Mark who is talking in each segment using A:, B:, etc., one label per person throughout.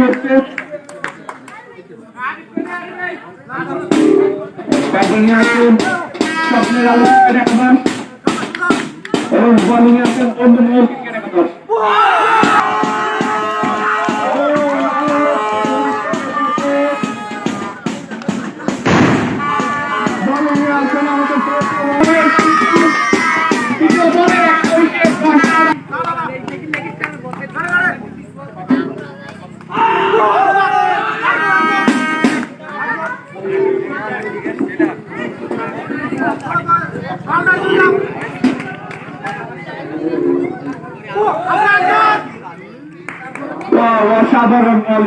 A: হচ্ছে ব্যাটিংয়ে আছেন স্বপ্নের আলো ক্রিকেট একাদশ এবং বোলিংয়ে আছেন বন্ধুমহল ক্রিকেট একাদশ। অসাধারণ বল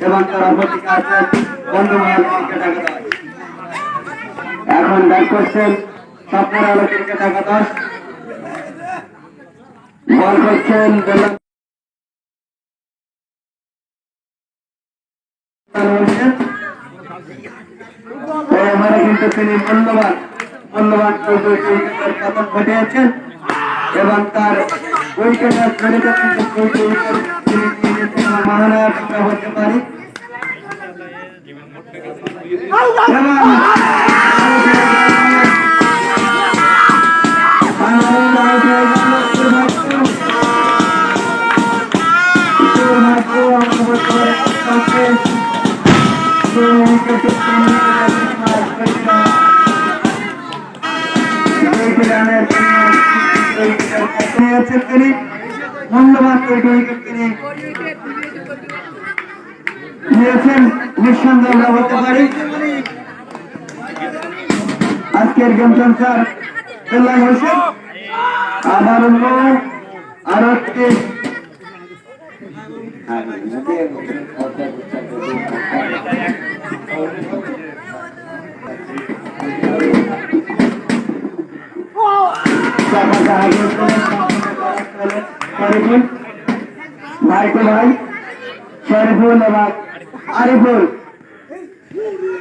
A: এবং তার অপরদিকে আছেন বন্ধুমহল ক্রিকেট একাদশ। এখন ব্যাট করছেন স্বপ্নের আলো ক্রিকেট একাদশ, বল করছেন কিন্তু তিনি মূল্যবান উইকেটের পতন ঘটিয়েছেন এবং তার উইকেটের জড়িত কিন্তু তিনি মহানায়ক হতে পারি তিনি মূল্যবান উইকেট তিনি নিয়েছেন, নিঃসন্দেহে আমরা বলতে পারি আজকের গেম সেন্সার বেলায় হয়েছে। আবার আরো একটি ভাই তো ভাই শরীফুল এবং আরিফুল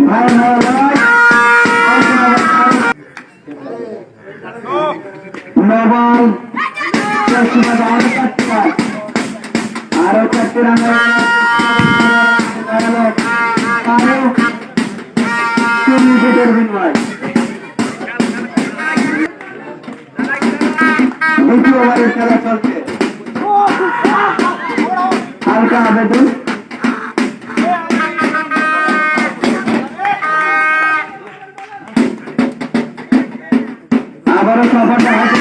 A: ভাই নবাল আরো 4টি রান আরো 3 উইকেটের বিনিময় দ্বিতীয় ওভারের খেলা চলছে। হালকা আবেদন আবারও সফরটা হাতে